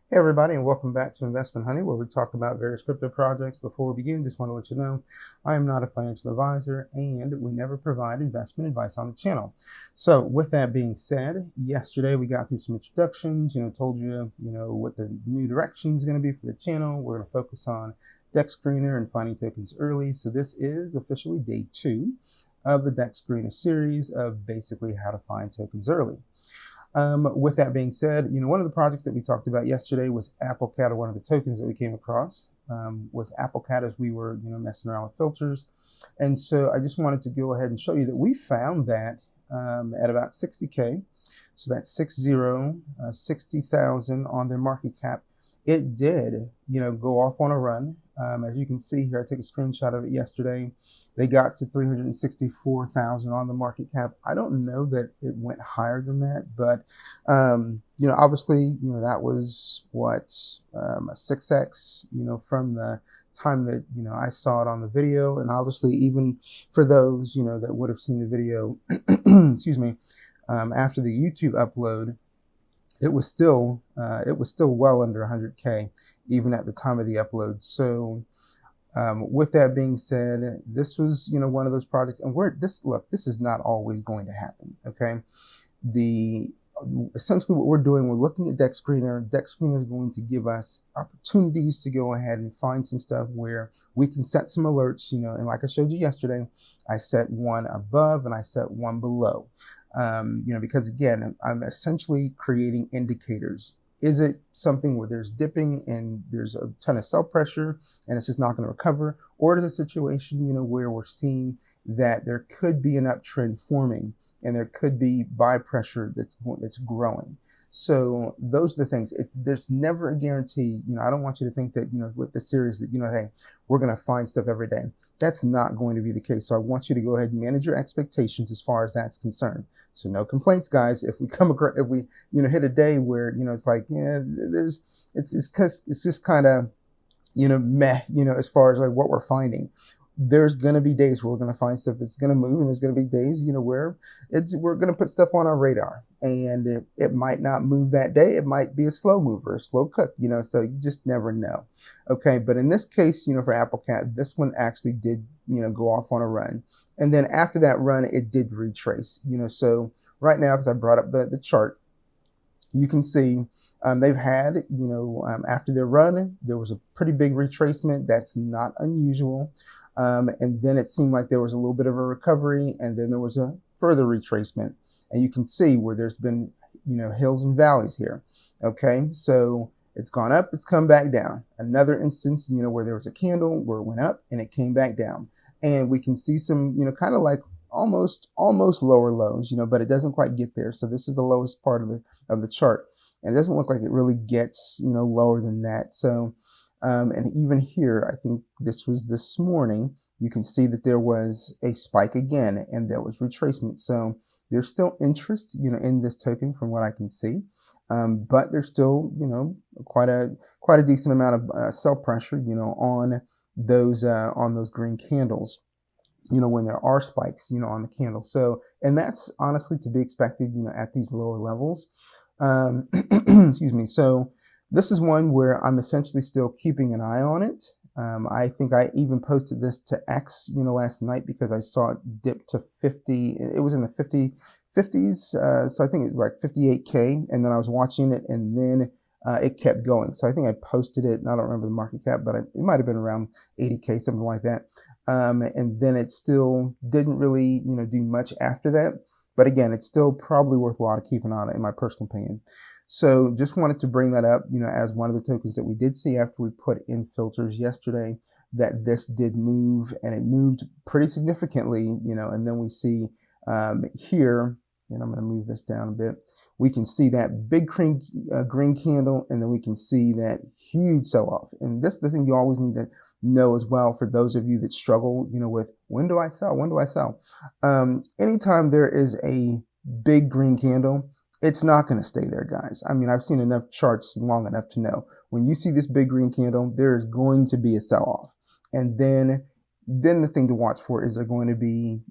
Hey everybody, and welcome back to Investment Honey, where we talk about various crypto projects. Before we begin, just want to let you know I am not a financial advisor and we never provide investment advice on the channel. So with that being said, yesterday we got through some introductions, told you, what the new direction is going to be for the channel. We're going to focus on Dexscreener and finding tokens early. So this is officially day 2 of the Dexscreener series of basically how to find tokens early. With that being said, one of the projects that we talked about yesterday was AppleCat, or one of the tokens that we came across was AppleCat as we were, messing around with filters. And so I just wanted to go ahead and show you that we found that at about 60K. So that's 60,000 on their market cap. It did, go off on a run. As you can see here, I took a screenshot of it yesterday. They got to 364,000 on the market cap. I don't know that it went higher than that, but obviously, that was what a 6x, from the time that I saw it on the video, and obviously even for those that would have seen the video, excuse me, after the YouTube upload, it was still well under 100K even at the time of the upload. So with that being said, this was one of those projects, and this is not always going to happen. Okay, essentially what we're doing, we're looking at Dexscreener. Dexscreener is going to give us opportunities to go ahead and find some stuff where we can set some alerts, and like I showed you yesterday, I set one above and I set one below. Because again, I'm essentially creating indicators. Is it something where there's dipping and there's a ton of sell pressure and it's just not going to recover? Or is it a situation, where we're seeing that there could be an uptrend forming and there could be buy pressure that's growing? So those are the things. There's never a guarantee. I don't want you to think that, with the series that, hey, we're going to find stuff every day. That's not going to be the case. So I want you to go ahead and manage your expectations as far as that's concerned. So no complaints, guys. If we come across, if we, hit a day where, it's like, yeah, it's just kind of, meh, as far as like what we're finding. There's going to be days where we're going to find stuff that's going to move, and there's going to be days, where we're going to put stuff on our radar, and it might not move that day. It might be a slow mover, a slow cook, so you just never know. Okay, but in this case, for AppleCat, this one actually did, go off on a run, and then after that run, it did retrace, so right now, because I brought up the chart, you can see they've had, after their run, there was a pretty big retracement. That's not unusual. And then it seemed like there was a little bit of a recovery, and then there was a further retracement. And you can see where there's been, hills and valleys here. Okay, so it's gone up, it's come back down. Another instance, where there was a candle where it went up and it came back down. And we can see some, kind of like almost lower lows, but it doesn't quite get there. So this is the lowest part of the chart. And it doesn't look like it really gets, lower than that. So and even here, I think this was this morning, you can see that there was a spike again and there was retracement. So there's still interest, in this token from what I can see. But there's still, quite a decent amount of sell pressure, on those green candles, when there are spikes, on the candle. So, and that's honestly to be expected, at these lower levels. Excuse me. So this is one where I'm essentially still keeping an eye on it. I think I even posted this to X, last night because I saw it dip to 50. It was in the 50s. So I think it was like 58K. And then I was watching it and then it kept going. So I think I posted it, and I don't remember the market cap, but it might have been around 80K, something like that. And then it still didn't really, do much after that. But again, it's still probably worthwhile to keep an eye on it, in my personal opinion. So just wanted to bring that up, as one of the tokens that we did see after we put in filters yesterday, that this did move, and it moved pretty significantly, and then we see here, and I'm going to move this down a bit. We can see that big green candle, and then we can see that huge sell-off. And this is the thing you always need to know as well, for those of you that struggle, with when do I sell? When do I sell? Anytime there is a big green candle, it's not going to stay there, guys. I mean, I've seen enough charts long enough to know when you see this big green candle, there is going to be a sell-off. And then the thing to watch for is there going to be,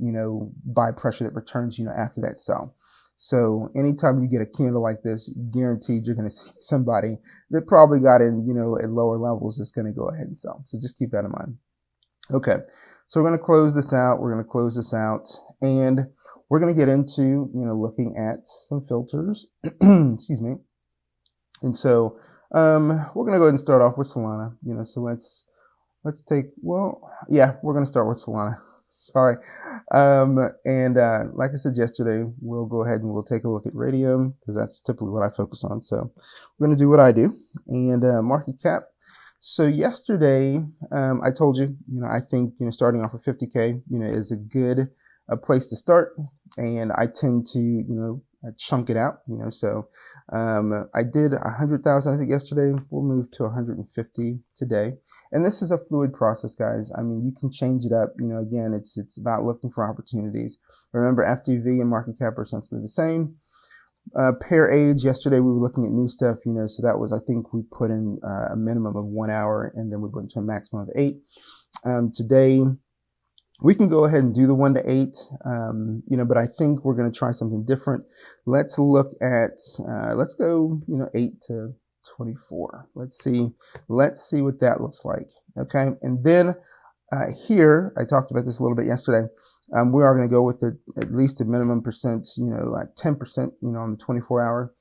buy pressure that returns, after that sell. So anytime you get a candle like this, guaranteed you're going to see somebody that probably got in, at lower levels that's going to go ahead and sell. So just keep that in mind. Okay, so we're going to close this out. And we're going to get into, looking at some filters. Excuse me. And so we're going to go ahead and start off with Solana. So let's take, we're going to start with Solana. Sorry. Like I said yesterday, we'll go ahead and we'll take a look at Radium because that's typically what I focus on. So we're going to do what I do. And market cap. So yesterday, I told you, I think, starting off with 50K, is a good place to start. And I tend to, chunk it out, so I did 100,000, I think, yesterday. We'll move to 150 today. And this is a fluid process, guys. I mean, you can change it up. Again, it's about looking for opportunities. Remember, FDV and market cap are essentially the same. Pair age, yesterday we were looking at new stuff, so that was, I think we put in a minimum of 1 hour and then we went to a maximum of 8. Today, we can go ahead and do the 1 to 8, but I think we're going to try something different. Let's look at, let's go, 8 to 24. Let's see what that looks like. Okay. And then here, I talked about this a little bit yesterday. We are going to go with at least a minimum percent, like 10%, on the 24 hour,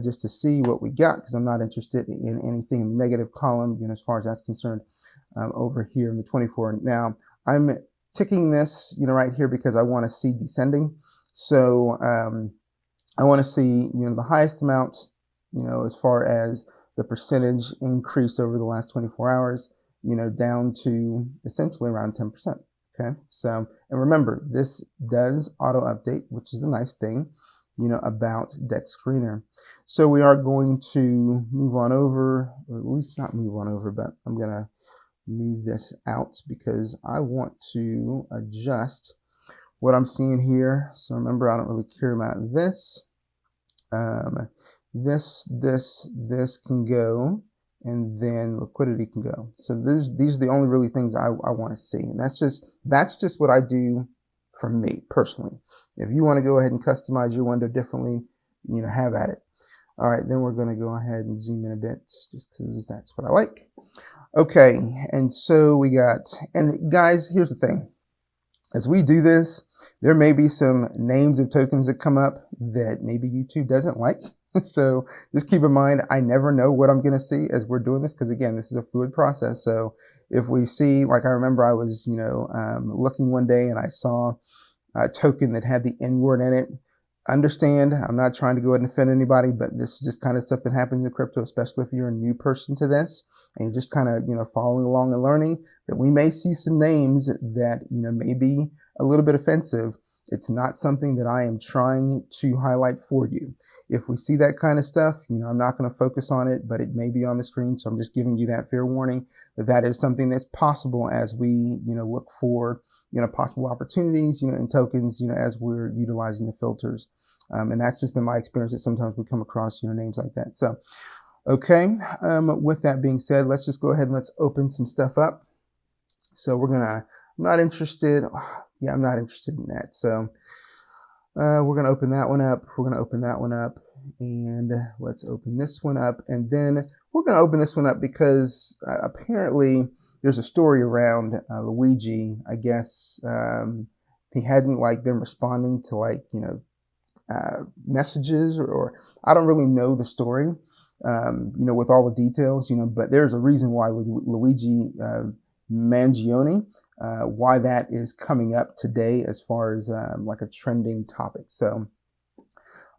just to see what we got, because I'm not interested in anything in the negative column, as far as that's concerned, over here in the 24. Now, I'm ticking this, right here because I want to see descending. So I want to see, the highest amount, as far as the percentage increase over the last 24 hours, down to essentially around 10%. Okay. So, and remember, this does auto update, which is the nice thing, about Dexscreener. So we are going to move on over, or at least not move on over, but I'm going to move this out because I want to adjust what I'm seeing here. So remember, I don't really care about this. This can go, and then liquidity can go. So these are the only really things I want to see, and that's just what I do for me personally. If you want to go ahead and customize your window differently, have at it. All right, then we're going to go ahead and zoom in a bit just because that's what I like. Okay, and so we got, and guys, here's the thing. As we do this, there may be some names of tokens that come up that maybe YouTube doesn't like. So just keep in mind, I never know what I'm going to see as we're doing this, because again, this is a fluid process. So if we see, like I remember I was, looking one day and I saw a token that had the N word in it. Understand, I'm not trying to go ahead and offend anybody, but this is just kind of stuff that happens in crypto, especially if you're a new person to this and you're just kind of, following along and learning, that we may see some names that, may be a little bit offensive. It's not something that I am trying to highlight for you. If we see that kind of stuff, I'm not going to focus on it, but it may be on the screen. So I'm just giving you that fair warning that that is something that's possible as we, look for, possible opportunities, in tokens, as we're utilizing the filters. And that's just been my experience that sometimes we come across, names like that. So, okay. With that being said, let's just go ahead and let's open some stuff up. So I'm not interested. I'm not interested in that. So we're going to open that one up. We're going to open that one up, and let's open this one up. And then we're going to open this one up because apparently there's a story around Luigi. I guess he hadn't been responding to messages, or I don't really know the story, with all the details, but there's a reason why Luigi Mangione, why that is coming up today as far as a trending topic. So,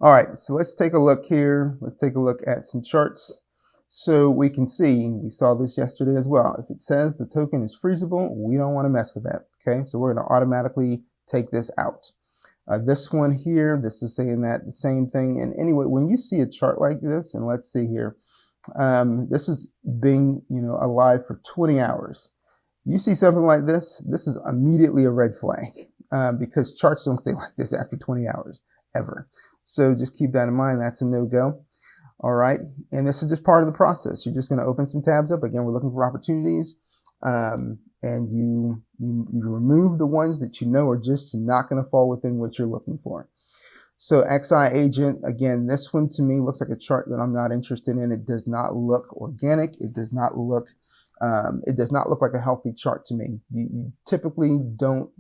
all right, so let's take a look here. Let's take a look at some charts. So we can see, we saw this yesterday as well. If it says the token is freezable, we don't want to mess with that. Okay, so we're going to automatically take this out. This one here, this is saying that the same thing. And anyway, when you see a chart like this, and let's see here, this is being, alive for 20 hours. You see something like this is immediately a red flag, because charts don't stay like this after 20 hours ever. So just keep that in mind. That's a no-go. All right. And this is just part of the process. You're just going to open some tabs up. Again, we're looking for opportunities. And you remove the ones that are just not going to fall within what you're looking for. So XI agent, again, this one to me looks like a chart that I'm not interested in. It does not look organic. It does not look like a healthy chart to me. You typically don't,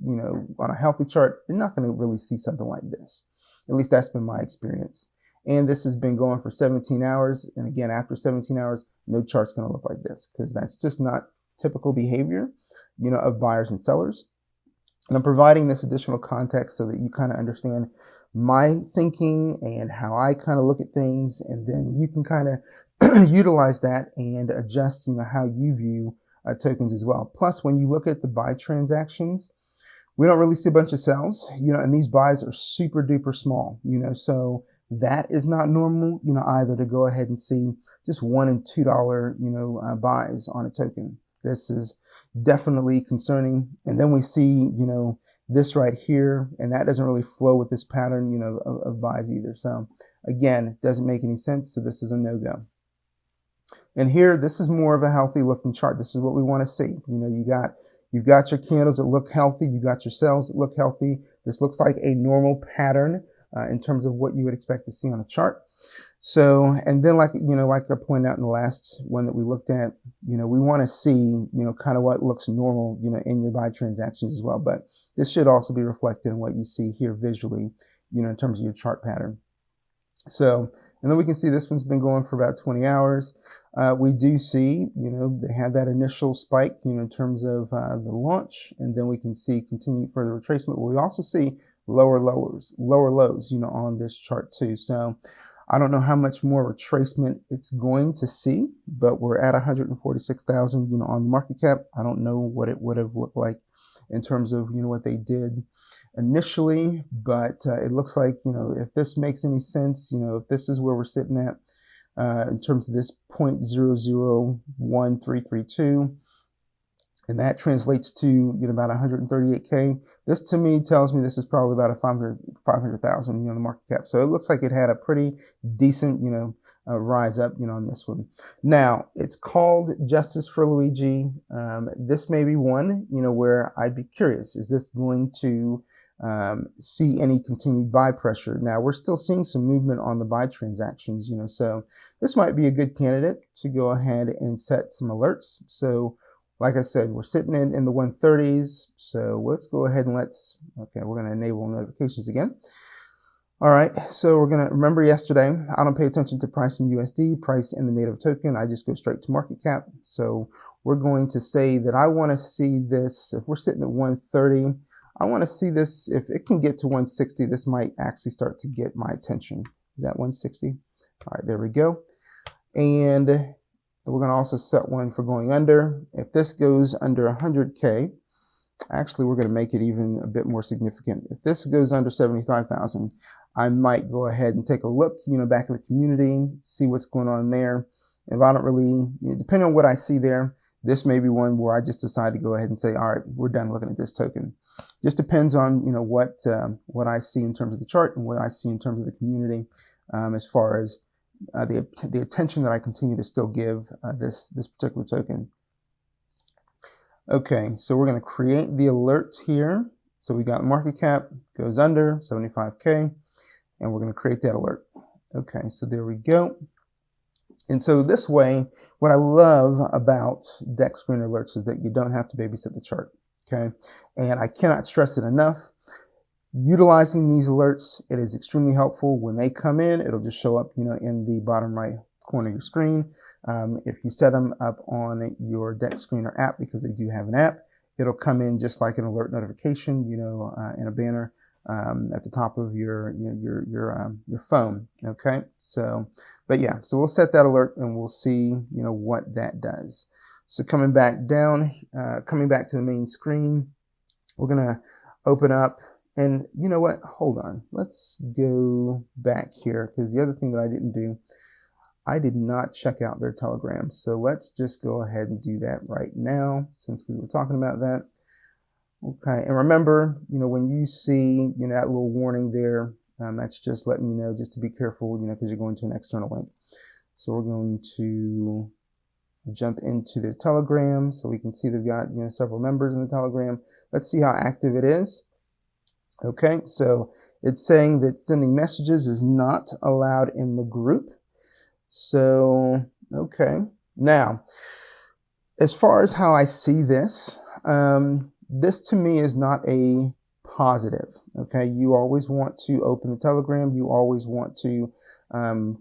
on a healthy chart, you're not going to really see something like this. At least that's been my experience. And this has been going for 17 hours. And again, after 17 hours, no chart's going to look like this, because that's just not typical behavior, of buyers and sellers. And I'm providing this additional context so that you kind of understand my thinking and how I kind of look at things, and then you can kind of utilize that and adjust, how you view tokens as well. Plus, when you look at the buy transactions, we don't really see a bunch of sells, and these buys are super duper small, so that is not normal, either, to go ahead and see just $1 and $2, buys on a token. This is definitely concerning. And then we see, this right here, and that doesn't really flow with this pattern, of buys either. So again, it doesn't make any sense. So this is a no-go. And here, this is more of a healthy looking chart. This is what we want to see. You've got your candles that look healthy. You got your sells that look healthy. This looks like a normal pattern in terms of what you would expect to see on a chart. So, and then like I pointed out in the last one that we looked at, we want to see, kind of what looks normal, in your buy transactions as well. But this should also be reflected in what you see here visually, in terms of your chart pattern. So, and then we can see this one's been going for about 20 hours. We do see, they had that initial spike, in terms of the launch, and then we can see continued further retracement. But we also see lower lows, on this chart too. So I don't know how much more retracement it's going to see, but we're at 146,000, on the market cap. I don't know what it would have looked like in terms of, what they did initially, but it looks like, if this makes any sense, if this is where we're sitting at in terms of this 0.001332, and that translates to about 138K. This to me tells me this is probably about a 500,000, the market cap. So it looks like it had a pretty decent, rise up, on this one. Now, it's called Justice for Luigi. This may be one, where I'd be curious. Is this going to see any continued buy pressure? Now, we're still seeing some movement on the buy transactions, so this might be a good candidate to go ahead and set some alerts. So like I said, we're sitting in the 130s. So let's go ahead and we're going to enable notifications again. All right, so we're going to remember yesterday, I don't pay attention to price in USD, price in the native token. I just go straight to market cap. So we're going to say that I want to see this, if we're sitting at 130, I want to see this, if it can get to 160, this might actually start to get my attention. Is that 160? All right, there we go. And we're going to also set one for going under. If this goes under 100K, actually, we're going to make it even a bit more significant. If this goes under 75,000, I might go ahead and take a look, back at the community, see what's going on there. If I don't really, depending on what I see there, this may be one where I just decide to go ahead and say, all right, we're done looking at this token. Just depends on, what I see in terms of the chart and what I see in terms of the community, as far as the attention that I continue to still give this particular token. Okay, so we're going to create the alert here. So we got market cap goes under 75K, and we're going to create that alert. Okay, so there we go. And so this way, what I love about Dexscreener alerts is that you don't have to babysit the chart. Okay, and I cannot stress it enough. Utilizing these alerts, it is extremely helpful. When they come in, it'll just show up, in the bottom right corner of your screen. If you set them up on your Dexscreener app, because they do have an app, it'll come in just like an alert notification, in a banner at the top of your phone. Okay, so, but yeah, so we'll set that alert and we'll see, what that does. So coming back down, coming back to the main screen, we're gonna open up. And you know what? Hold on. Let's go back here, because the other thing that I didn't do, I did not check out their Telegram. So let's just go ahead and do that right now, since we were talking about that. Okay. And remember, when you see, that little warning there, that's just letting you know just to be careful, because you're going to an external link. So we're going to jump into their Telegram so we can see they've got, several members in the Telegram. Let's see how active it is. Okay, so It's saying that sending messages is not allowed in the group. So, okay. Now, as far as how I see this, this to me is not a positive. Okay, you always want to open the Telegram. You always want to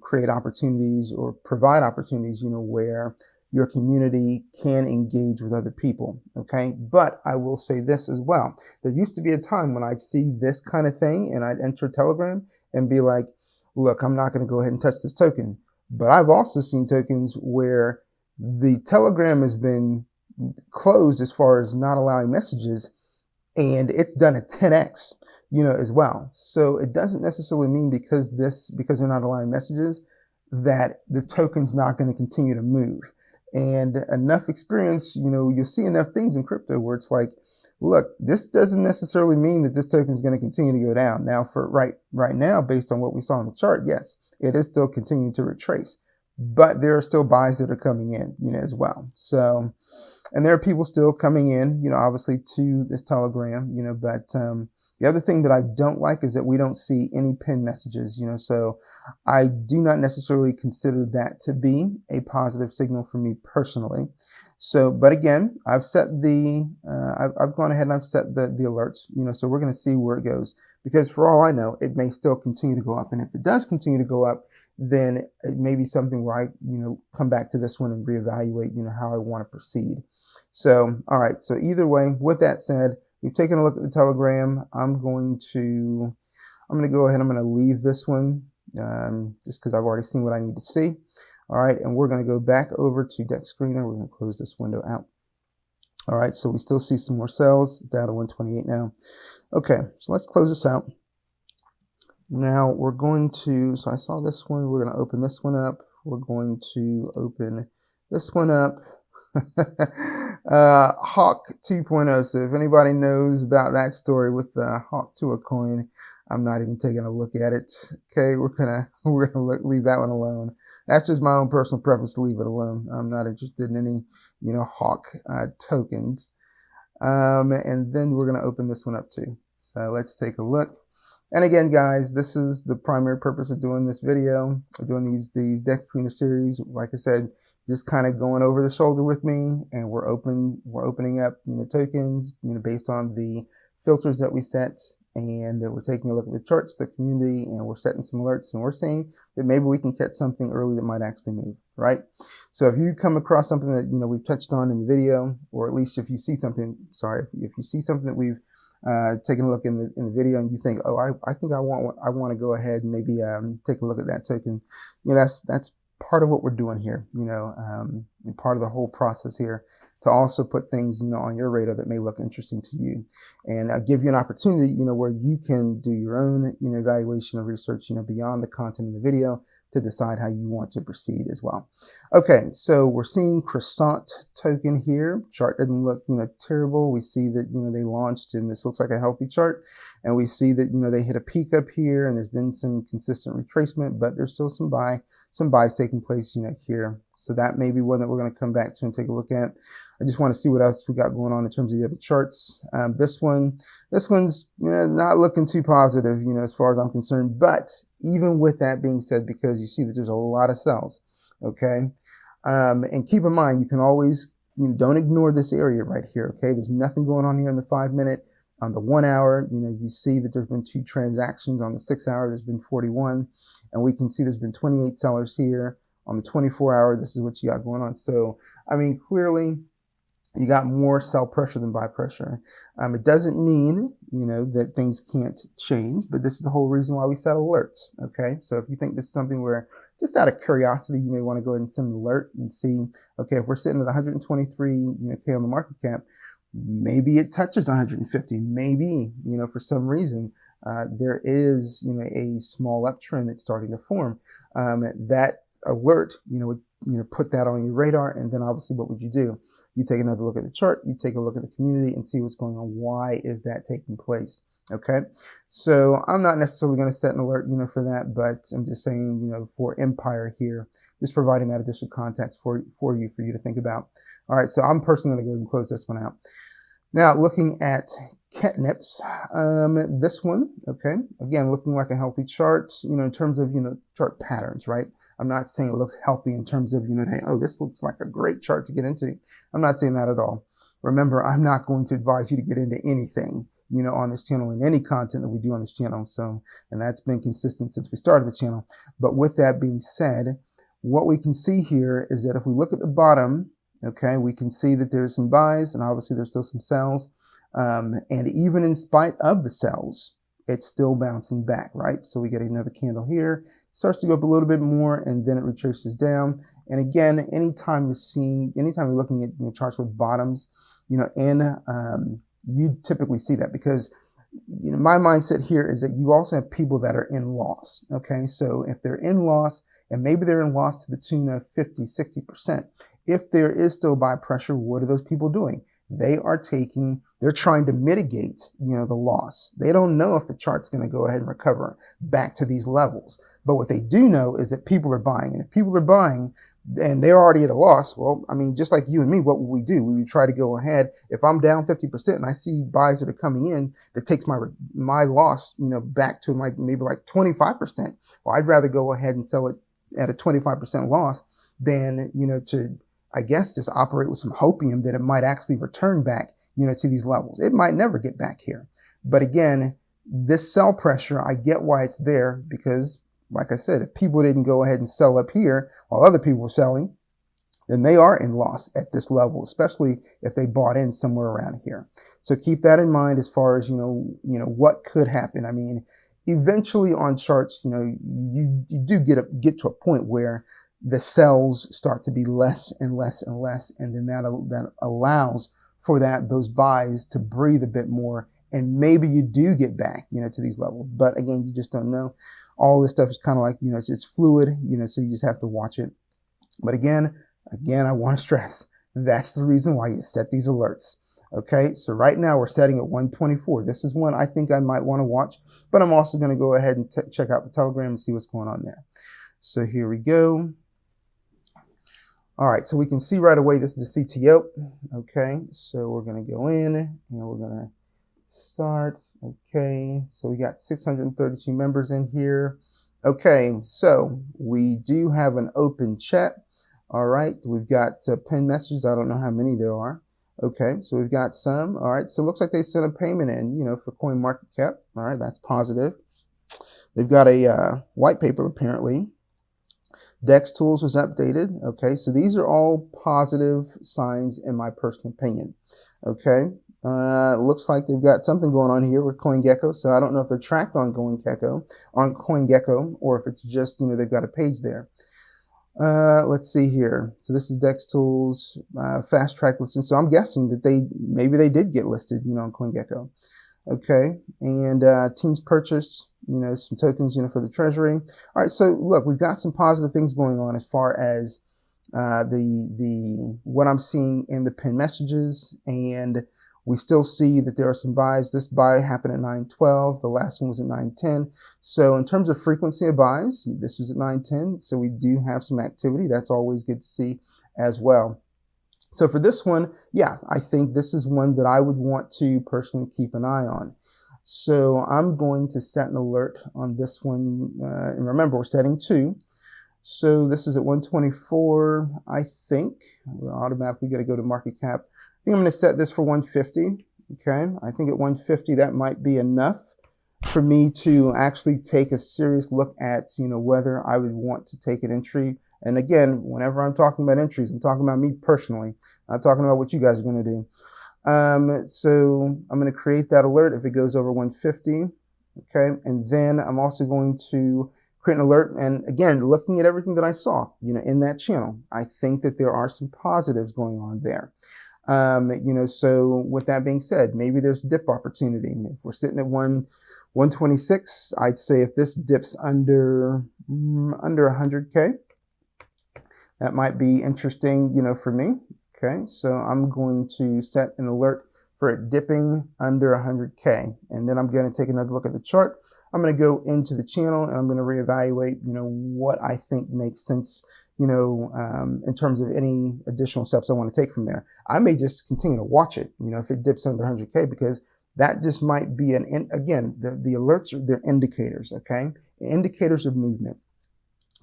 create opportunities or provide opportunities, where your community can engage with other people. Okay, but I will say this as well. There used to be a time when I'd see this kind of thing and I'd enter Telegram and be like, look, I'm not going to go ahead and touch this token. But I've also seen tokens where the Telegram has been closed as far as not allowing messages, and it's done a 10x, as well. So it doesn't necessarily mean because they're not allowing messages that the token's not going to continue to move. And enough experience, you'll see enough things in crypto where it's like, look, this doesn't necessarily mean that this token is going to continue to go down. Now, for right now, based on what we saw in the chart, yes, it is still continuing to retrace, but there are still buys that are coming in, as well. So, and there are people still coming in, obviously to this Telegram, but the other thing that I don't like is that we don't see any pinned messages, so I do not necessarily consider that to be a positive signal for me personally. So, but again, I've set I've gone ahead and I've set the alerts, so we're going to see where it goes, because for all I know, it may still continue to go up. And if it does continue to go up, then it may be something where I, come back to this one and reevaluate, how I want to proceed. So, all right. So either way, with that said, we've taken a look at the Telegram. I'm going to go ahead. I'm going to leave this one just because I've already seen what I need to see. All right. And we're going to go back over to Dexscreener. We're going to close this window out. All right. So we still see some more sells down to 128 now. Okay. So let's close this out. Now we're going to, so I saw this one. We're going to open this one up. We're going to open this one up. Hawk 2.0. So if anybody knows about that story with the Hawk 2 coin, I'm not even taking a look at it. Okay, we're gonna leave that one alone. That's just my own personal preference to leave it alone. I'm not interested in any, Hawk tokens. And then we're gonna open this one up too. So let's take a look. And again, guys, this is the primary purpose of doing this video, doing these Dexscreener series. Like I said, just kind of going over the shoulder with me, and we're opening up, tokens, based on the filters that we set, and we're taking a look at the charts, the community, and we're setting some alerts, and we're seeing that maybe we can catch something early that might actually move, right? So if you come across something that, we've touched on in the video, or at least if you see something, if you see something that we've taken a look in the video and you think, oh, I think I want to go ahead and maybe take a look at that token, that's part of what we're doing here, and part of the whole process here, to also put things, on your radar that may look interesting to you, and give you an opportunity, where you can do your own, evaluation or research, beyond the content of the video, to decide how you want to proceed as well. Okay, so we're seeing Croissant token here. Chart doesn't look, terrible. We see that, they launched, and this looks like a healthy chart. And we see that, they hit a peak up here, and there's been some consistent retracement, but there's still some buys taking place, here. So that may be one that we're going to come back to and take a look at. I just want to see what else we got going on in terms of the other charts. This one's not looking too positive, as far as I'm concerned. But even with that being said, because you see that there's a lot of sells, okay? And keep in mind, you can always, don't ignore this area right here, okay? There's nothing going on here in the 5 minute. On the 1 hour, you see that there's been 2 transactions. On the 6 hour, there's been 41. And we can see there's been 28 sellers here. On the 24 hour, this is what you got going on. So, I mean, clearly, you got more sell pressure than buy pressure. It doesn't mean, that things can't change, but this is the whole reason why we set alerts, okay? So if you think this is something where, just out of curiosity, you may want to go ahead and send an alert and see, okay, if we're sitting at 123, K on the market cap, maybe it touches 150, maybe, for some reason, there is, a small uptrend that's starting to form. That alert, would, put that on your radar, and then obviously what would you do? You take another look at the chart, you take a look at the community and see what's going on. Why is that taking place? Okay. So I'm not necessarily going to set an alert, for that, but I'm just saying, for Empire here, just providing that additional context for you to think about. All right. So I'm personally going to go ahead and close this one out. Now looking at catnips, this one, okay, again, looking like a healthy chart, in terms of, chart patterns, right? I'm not saying it looks healthy in terms of, hey, oh, this looks like a great chart to get into. I'm not saying that at all. Remember, I'm not going to advise you to get into anything, on this channel and any content that we do on this channel. So, and that's been consistent since we started the channel. But with that being said, what we can see here is that if we look at the bottom, okay, we can see that there's some buys and obviously there's still some sells. And even in spite of the sells, it's still bouncing back, right? So we get another candle here, starts to go up a little bit more, and then it retraces down. And again, anytime you're looking at charts with bottoms, you typically see that because my mindset here is that you also have people that are in loss. Okay, so if they're in loss, and maybe they're in loss to the tune of 50, 60%, if there is still buy pressure, what are those people doing? They're trying to mitigate, the loss. They don't know if the chart's going to go ahead and recover back to these levels. But what they do know is that people are buying. And if people are buying and they're already at a loss, well, I mean, just like you and me, what would we do? We would try to go ahead. If I'm down 50% and I see buys that are coming in that takes my loss, back to maybe like 25%. Well, I'd rather go ahead and sell it at a 25% loss than, to, I guess, just operate with some hopium that it might actually return back, to these levels. It might never get back here. But again, this sell pressure, I get why it's there because, like I said, if people didn't go ahead and sell up here while other people were selling, then they are in loss at this level, especially if they bought in somewhere around here. So keep that in mind as far as, what could happen. I mean, eventually on charts, you do get to a point where the sells start to be less and less and less, and then that allows for those buys to breathe a bit more, and maybe you do get back, to these levels. But again, you just don't know. All this stuff is kind of like, it's fluid, so you just have to watch it. But again, I want to stress, that's the reason why you set these alerts. Okay, so right now we're setting at 124. This is one I think I might want to watch, but I'm also going to go ahead and check out the Telegram and see what's going on there. So here we go. All right, so we can see right away this is a CTO. Okay, so we're going to go in and we're going to start. Okay, so we got 632 members in here. Okay, so we do have an open chat. All right, we've got pinned messages. I don't know how many there are. Okay, so we've got some. All right, so it looks like they sent a payment in, for coin market cap. All right, that's positive. They've got a white paper apparently. Dex tools was updated. Okay, so these are all positive signs in my personal opinion. Okay, looks like they've got something going on here with CoinGecko. So I don't know if they're tracked on CoinGecko, or if it's just, they've got a page there. Let's see here. So this is Dex tools, fast track listing. So I'm guessing that maybe they did get listed, on CoinGecko. Okay, and teams purchased, some tokens, for the treasury. All right, so look, we've got some positive things going on as far as what I'm seeing in the pinned messages, and we still see that there are some buys. This buy happened at 9:12. The last one was at 9:10. So in terms of frequency of buys, this was at 9:10. So we do have some activity. That's always good to see as well. So for this one, yeah, I think this is one that I would want to personally keep an eye on. So I'm going to set an alert on this one. And remember, we're setting 2. So this is at 124. I think we're automatically going to go to market cap. I think I'm going to set this for 150. Okay, I think at 150 that might be enough for me to actually take a serious look at, whether I would want to take an entry. And again, whenever I'm talking about entries, I'm talking about me personally. I'm not talking about what you guys are going to do. So I'm going to create that alert if it goes over 150. Okay, and then I'm also going to create an alert. And again, looking at everything that I saw, in that channel, I think that there are some positives going on there. So with that being said, maybe there's dip opportunity. If we're sitting at 126, I'd say if this dips under 100K, that might be interesting, for me. Okay, so I'm going to set an alert for it dipping under 100K. And then I'm going to take another look at the chart. I'm going to go into the channel and I'm going to reevaluate, what I think makes sense, in terms of any additional steps I want to take from there. I may just continue to watch it, if it dips under 100K, because that just might be again, the alerts, they're indicators, okay? Indicators of movement.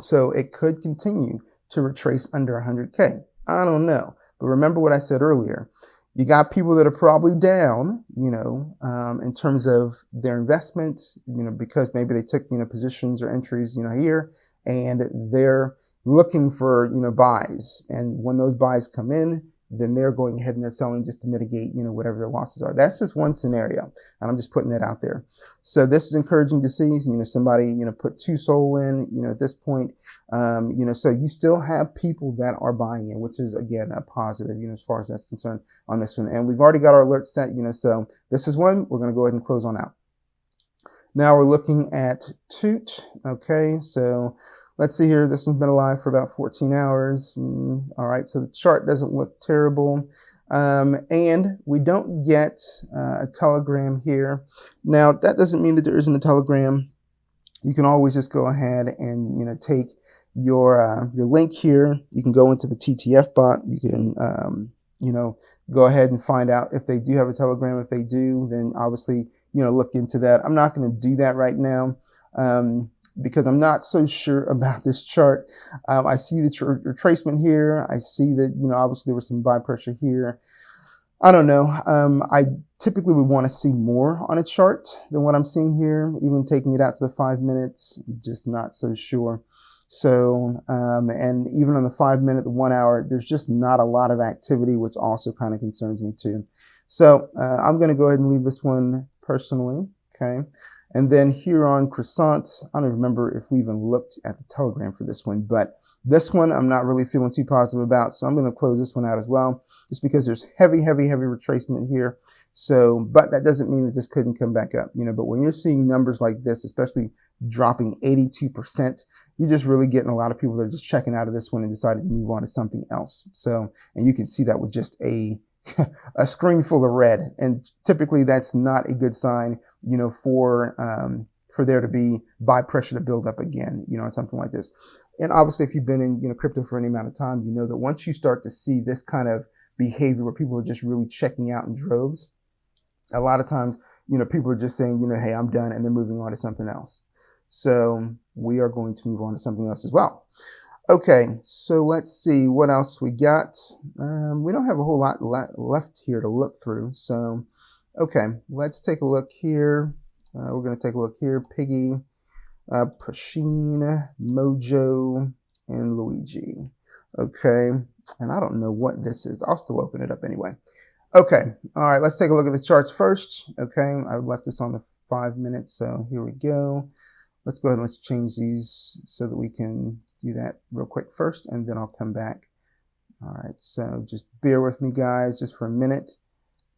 So it could continue to retrace under 100K. I don't know. But remember what I said earlier. You got people that are probably down, in terms of their investment, because maybe they took, positions or entries, here, and they're looking for, buys. And when those buys come in, then they're going ahead and they're selling just to mitigate, whatever their losses are. That's just one scenario. And I'm just putting that out there. So this is encouraging to see, somebody, put 2 SOL in, at this point, so you still have people that are buying in, which is, again, a positive, as far as that's concerned on this one. And we've already got our alerts set, so this is one we're going to go ahead and close on out. Now we're looking at Toot. Okay, so let's see here. This one's been alive for about 14 hours. All right, so the chart doesn't look terrible. And we don't get a telegram here. Now, that doesn't mean that there isn't a telegram. You can always just go ahead and, take your link here. You can go into the TTF bot. You can, go ahead and find out if they do have a telegram. If they do, then obviously, look into that. I'm not going to do that right now. Because I'm not so sure about this chart. I see the retracement here. I see that, obviously there was some buy pressure here. I don't know. I typically would want to see more on a chart than what I'm seeing here, even taking it out to the 5 minutes, just not so sure. So, and even on the 5 minute, the 1 hour, there's just not a lot of activity, which also kind of concerns me too. So I'm going to go ahead and leave this one personally. Okay. And then here on Croissant, I don't remember if we even looked at the telegram for this one, but this one I'm not really feeling too positive about. So I'm going to close this one out as well, just because there's heavy retracement here. So, but that doesn't mean that this couldn't come back up, but when you're seeing numbers like this, especially dropping 82%, you're just really getting a lot of people that are just checking out of this one and decided to move on to something else. So, and you can see that with just a screen full of red. And typically that's not a good sign, for there to be buy pressure to build up again, on something like this. And obviously if you've been in, crypto for any amount of time, you know that once you start to see this kind of behavior where people are just really checking out in droves, a lot of times, people are just saying, hey, I'm done, and they're moving on to something else. So we are going to move on to something else as well. Okay, so let's see what else we got. We don't have a whole lot left here to look through. So, okay, let's take a look here. We're going to take a look here. Piggy, Pusheen, Mojo, and Luigi. Okay, and I don't know what this is. I'll still open it up anyway. Okay, all right, let's take a look at the charts first. Okay, I left this on the 5 minutes, so here we go. Let's go ahead and let's change these so that we can do that real quick first, and then I'll come back. All right, so just bear with me, guys, just for a minute,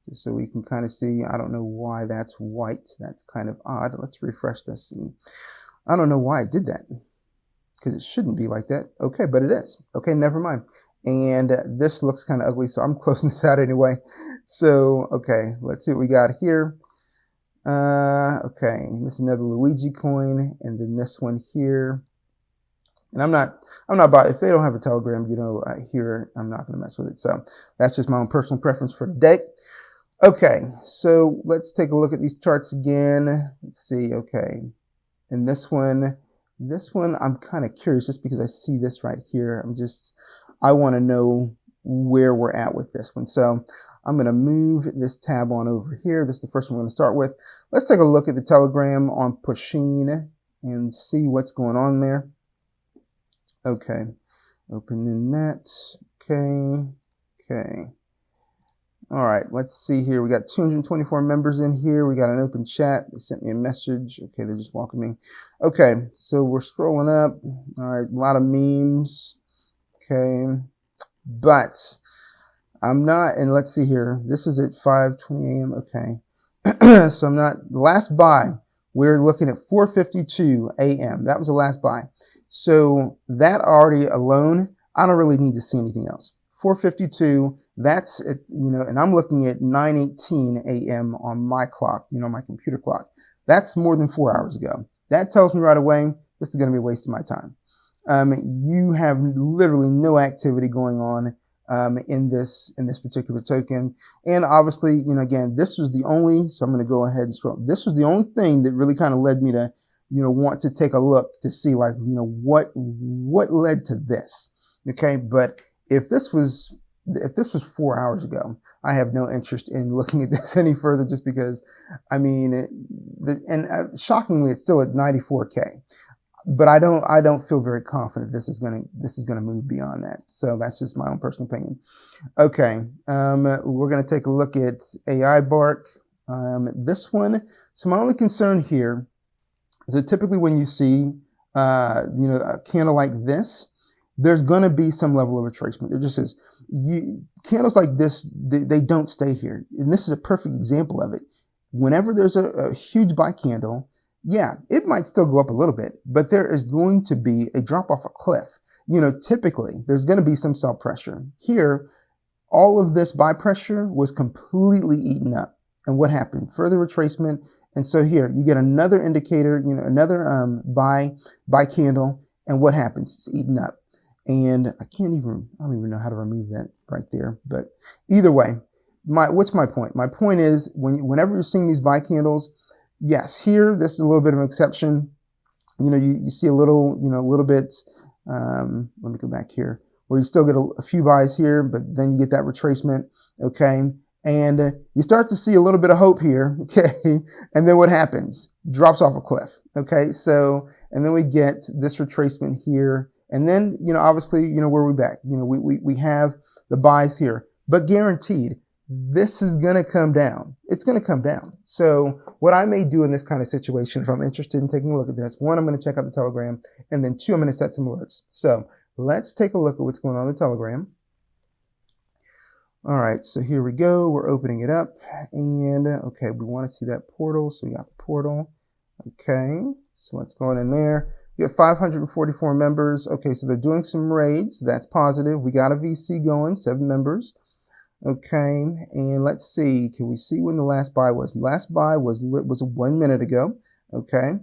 just so we can kind of see. I don't know why that's white. That's kind of odd. Let's refresh this. And I don't know why I did that, because it shouldn't be like that. Okay, but it is. Okay, never mind. And this looks kind of ugly, so I'm closing this out anyway. So, okay, let's see what we got here. Okay, this is another Luigi coin, and then this one here. And I'm not about, if they don't have a telegram, here, I'm not going to mess with it. So that's just my own personal preference for today. Okay, so let's take a look at these charts again. Let's see, okay. And this one, I'm kind of curious just because I see this right here. I want to know where we're at with this one. So I'm going to move this tab on over here. This is the first one we're going to start with. Let's take a look at the telegram on Pusheen and see what's going on there. Okay, opening that. Okay. All right, let's see here. We got 224 members in here. We got an open chat. They sent me a message. Okay, they're just welcoming me. Okay, so we're scrolling up. All right, a lot of memes. Okay, but I'm not, and let's see here. This is at 5:20 a.m. Okay, so I'm not, the last buy, we're looking at 4:52 a.m. That was the last buy. So that already alone, I don't really need to see anything else. 4:52, that's it, and I'm looking at 9:18 a.m. on my clock, my computer clock. That's more than 4 hours ago. That tells me right away, this is going to be a waste of my time. you have literally no activity going on in this particular token. And obviously, again, this was the only, so I'm going to go ahead and scroll. This was the only thing that really kind of led me to, want to take a look to see like, what led to this. Okay. But if this was 4 hours ago, I have no interest in looking at this any further, just because, I mean, shockingly, it's still at 94K. But I don't feel very confident this is gonna move beyond that. So that's just my own personal opinion. Okay, we're gonna take a look at AI Bark. This one. So my only concern here is that typically when you see a candle like this, there's gonna be some level of retracement. It just is. Candles like this, they don't stay here, and this is a perfect example of it. Whenever there's a huge buy candle, yeah, it might still go up a little bit, but there is going to be a drop off a cliff. Typically there's going to be some sell pressure. Here, all of this buy pressure was completely eaten up. And what happened? Further retracement. And so here you get another indicator, another buy candle. And what happens? It's eaten up. And I don't even know how to remove that right there. But either way, what's my point? My point is whenever you're seeing these buy candles, yes, here, this is a little bit of an exception. You see a little bit, let me go back here, where you still get a few buys here, but then you get that retracement, okay? And you start to see a little bit of hope here, okay? And then what happens? Drops off a cliff, okay? So, and then we get this retracement here. And then, obviously, where are we back? We have the buys here, but guaranteed, this is going to come down. It's going to come down. So what I may do in this kind of situation, if I'm interested in taking a look at this, one, I'm going to check out the Telegram, and then two, I'm going to set some alerts. So let's take a look at what's going on in the Telegram. All right, so here we go. We're opening it up, and okay, we want to see that portal. So we got the portal. Okay, so let's go in there. We have 544 members. Okay, so they're doing some raids. That's positive. We got a VC going, 7 members. Okay, and let's see, can we see when the last buy was? The last buy was 1 minute ago, okay,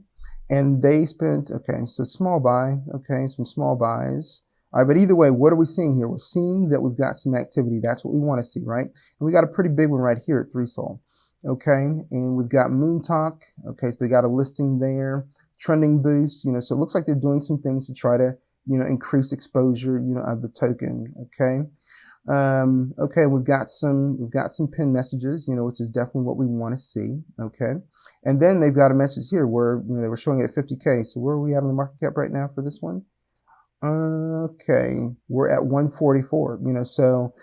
and they spent, okay, so small buy, okay, some small buys. All right, but either way, what are we seeing here? We're seeing that we've got some activity. That's what we want to see, right? And we got a pretty big one right here at 3 Sol, okay, and we've got Moon Talk, okay, so they got a listing there, trending boost, so it looks like they're doing some things to try to, increase exposure, of the token, okay. Okay, we've got some pinned messages, which is definitely what we want to see. Okay, and then they've got a message here where they were showing it at 50K. So where are we at on the market cap right now for this one? Okay, we're at 144. So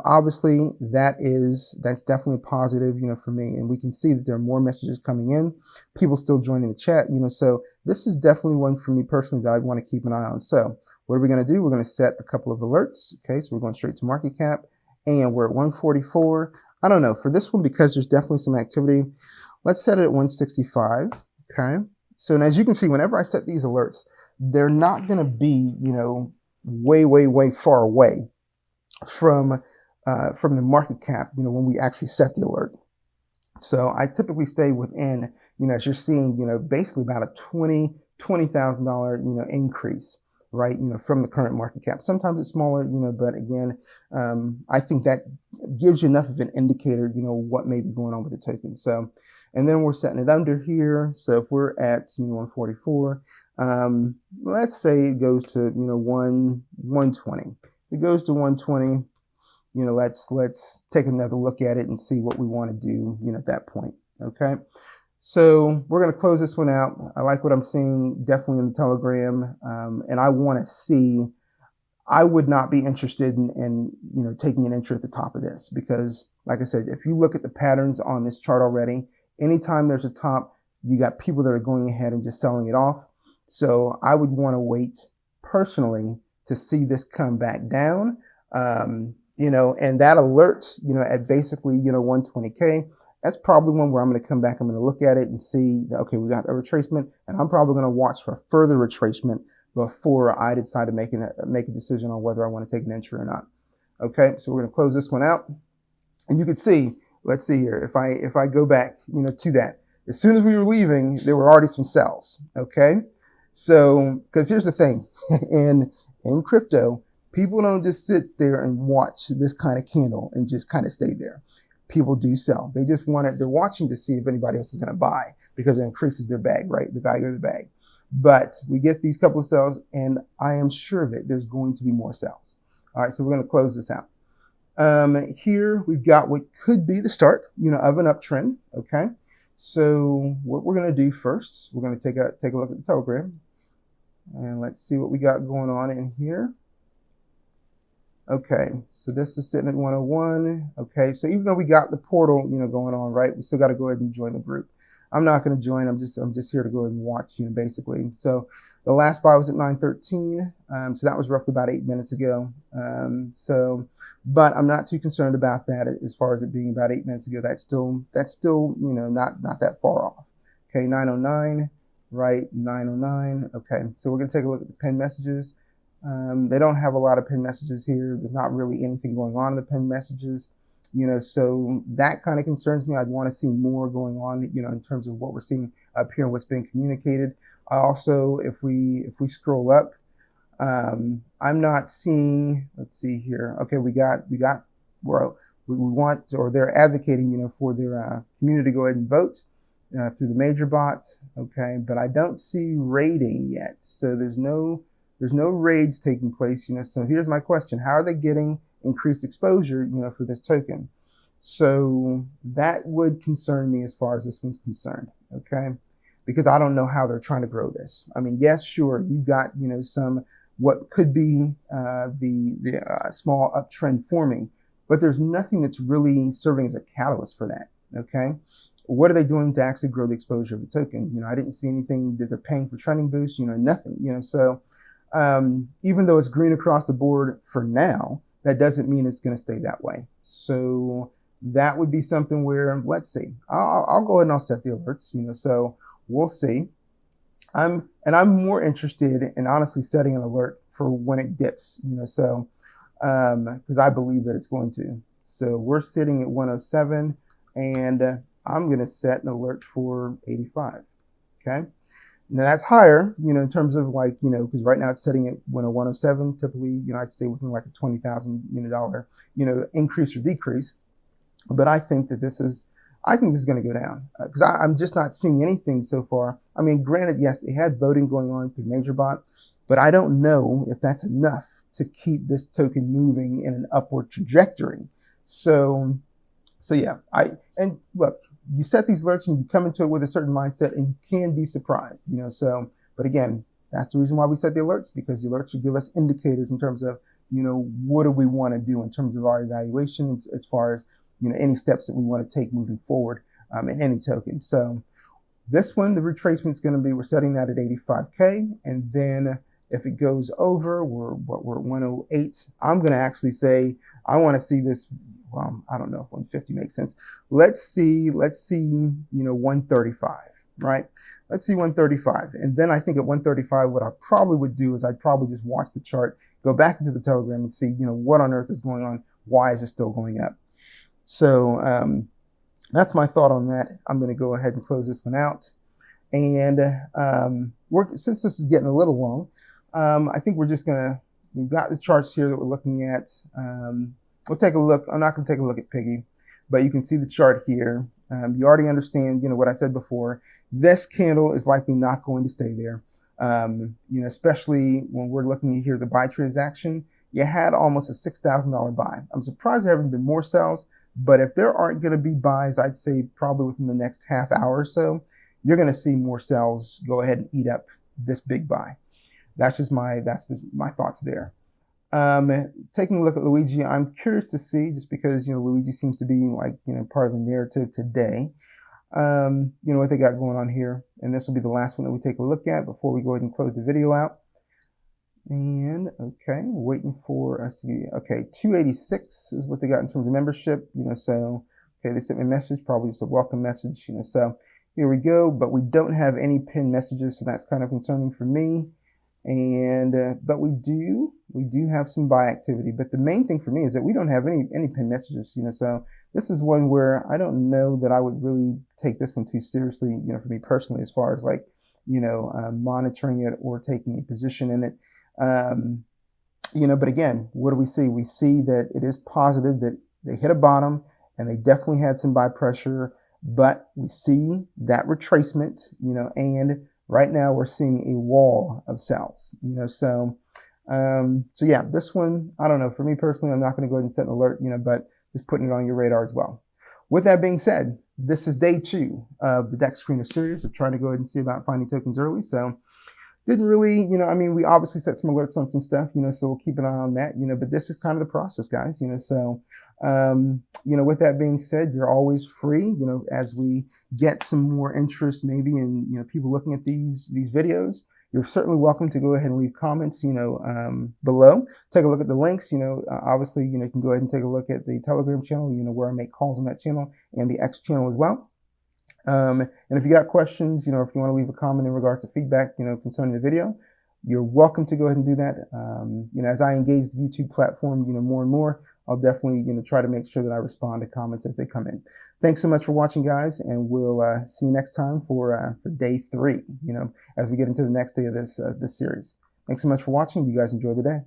obviously that's definitely positive, for me. And we can see that there are more messages coming in, people still joining the chat. So this is definitely one for me personally that I want to keep an eye on. So what are we going to do? We're going to set a couple of alerts. Okay, so we're going straight to market cap, and we're at 144. I don't know, for this one, because there's definitely some activity, let's set it at 165. Okay, so and as you can see, whenever I set these alerts, they're not going to be, way far away from the market cap, when we actually set the alert. So I typically stay within, as you're seeing, basically about a $20,000, increase, right? From the current market cap. Sometimes it's smaller, but again, I think that gives you enough of an indicator, what may be going on with the token. So, and then we're setting it under here. So if we're at, 144, let's say it goes to, 120. It goes to 120, let's take another look at it and see what we want to do, at that point. Okay. So we're going to close this one out. I like what I'm seeing definitely in the Telegram. And I want to see, I would not be interested in taking an entry at the top of this, because like I said, if you look at the patterns on this chart already, anytime there's a top, you got people that are going ahead and just selling it off. So I would want to wait personally to see this come back down, and that alert, at basically, 120K, that's probably one where I'm going to come back. I'm going to look at it and see that, okay, we got a retracement, and I'm probably going to watch for further retracement before I decide to make a decision on whether I want to take an entry or not. Okay, so we're going to close this one out, and you can see, let's see here, if I go back, to that, as soon as we were leaving, there were already some sells. Okay, So, because here's the thing, in crypto, people don't just sit there and watch this kind of candle and just kind of stay there. People do sell. They just want it. They're watching to see if anybody else is going to buy because it increases their bag, right? The value of the bag. But we get these couple of sales, and I am sure of it. There's going to be more sales. All right, so we're going to close this out. Here we've got what could be the start, of an uptrend. Okay, so what we're going to do first, we're going to take a look at the Telegram, and let's see what we got going on in here. Okay, so this is sitting at 101. Okay, so even though we got the portal, going on, right, we still got to go ahead and join the group. I'm not going to join. I'm just here to go ahead and watch, basically. So the last buy was at 9:13. So that was roughly about 8 minutes ago. But I'm not too concerned about that as far as it being about 8 minutes ago. That's still, not that far off. Okay, 9:09, right? 9:09. Okay, so we're going to take a look at the pinned messages. They don't have a lot of pinned messages here. There's not really anything going on in the pinned messages. So that kind of concerns me. I'd want to see more going on, in terms of what we're seeing up here and what's being communicated. Also, if we scroll up, I'm not seeing, let's see here. Okay, we want, or they're advocating, for their community to go ahead and vote through the major bots. Okay, but I don't see raiding yet. So there's no raids taking place, So here's my question. How are they getting increased exposure, for this token? So that would concern me as far as this one's concerned, okay? Because I don't know how they're trying to grow this. I mean, yes, sure, you've got, some, what could be the small uptrend forming, but there's nothing that's really serving as a catalyst for that, okay? What are they doing to actually grow the exposure of the token? I didn't see anything that they're paying for trending boosts, nothing, so even though it's green across the board for now, that doesn't mean it's going to stay that way. So that would be something where, let's see, I'll go ahead and I'll set the alerts, so we'll see. I'm more interested in honestly setting an alert for when it dips, so, because I believe that it's going to. So we're sitting at 107, and I'm going to set an alert for 85, okay? Now that's higher, in terms of because right now it's setting at 107. Typically, I'd stay within like a $20,000, increase or decrease. But I think that this is going to go down because I'm just not seeing anything so far. I mean, granted, yes, they had voting going on through MajorBot, but I don't know if that's enough to keep this token moving in an upward trajectory. So yeah, and look, you set these alerts and you come into it with a certain mindset and you can be surprised, but again, that's the reason why we set the alerts, because the alerts will give us indicators in terms of, what do we want to do in terms of our evaluation as far as, any steps that we want to take moving forward in any token. So this one, the retracement is going to be, we're setting that at 85K. And then if it goes over, we're at 108. I'm going to actually say, I want to see this. Well, I don't know if 150 makes sense. Let's see, 135, right? Let's see 135. And then I think at 135, what I probably would do is I'd probably just watch the chart, go back into the Telegram and see, what on earth is going on? Why is it still going up? So that's my thought on that. I'm going to go ahead and close this one out. And since this is getting a little long, I think we've got the charts here that we're looking at. We'll take a look. I'm not going to take a look at Piggy, but you can see the chart here. You already understand, what I said before. This candle is likely not going to stay there. Especially when we're looking at here, the buy transaction, you had almost a $6,000 buy. I'm surprised there haven't been more sales, but if there aren't going to be buys, I'd say probably within the next half hour or so, you're going to see more sales go ahead and eat up this big buy. That's just my thoughts there. Taking a look at Luigi, I'm curious to see, just because, Luigi seems to be part of the narrative today. What they got going on here. And this will be the last one that we take a look at before we go ahead and close the video out. And okay, waiting for us to be, okay, 286 is what they got in terms of membership, so, okay, they sent me a message, probably just a welcome message, so here we go, but we don't have any pinned messages, so that's kind of concerning for me. And, but we do have some buy activity, but the main thing for me is that we don't have any pinned messages, so this is one where I don't know that I would really take this one too seriously, for me personally, as far as monitoring it or taking a position in it. But again, what do we see? We see that it is positive, that they hit a bottom and they definitely had some buy pressure, but we see that retracement, and right now we're seeing a wall of sells, so yeah, this one, I don't know, for me personally, I'm not going to go ahead and set an alert, but just putting it on your radar as well. With that being said, this is day 2 of the Dexscreener series of trying to go ahead and see about finding tokens early. So didn't really, we obviously set some alerts on some stuff, so we'll keep an eye on that, but this is kind of the process, guys, so, with that being said, you're always free, as we get some more interest maybe in, people looking at these videos, you're certainly welcome to go ahead and leave comments, below. Take a look at the links, obviously, you can go ahead and take a look at the Telegram channel, where I make calls on that channel, and the X channel as well. And if you got questions, if you want to leave a comment in regards to feedback, concerning the video, you're welcome to go ahead and do that. As I engage the YouTube platform, more and more, I'll definitely, try to make sure that I respond to comments as they come in. Thanks so much for watching, guys, and we'll see you next time for day 3, as we get into the next day of this series. Thanks so much for watching. You guys enjoy the day.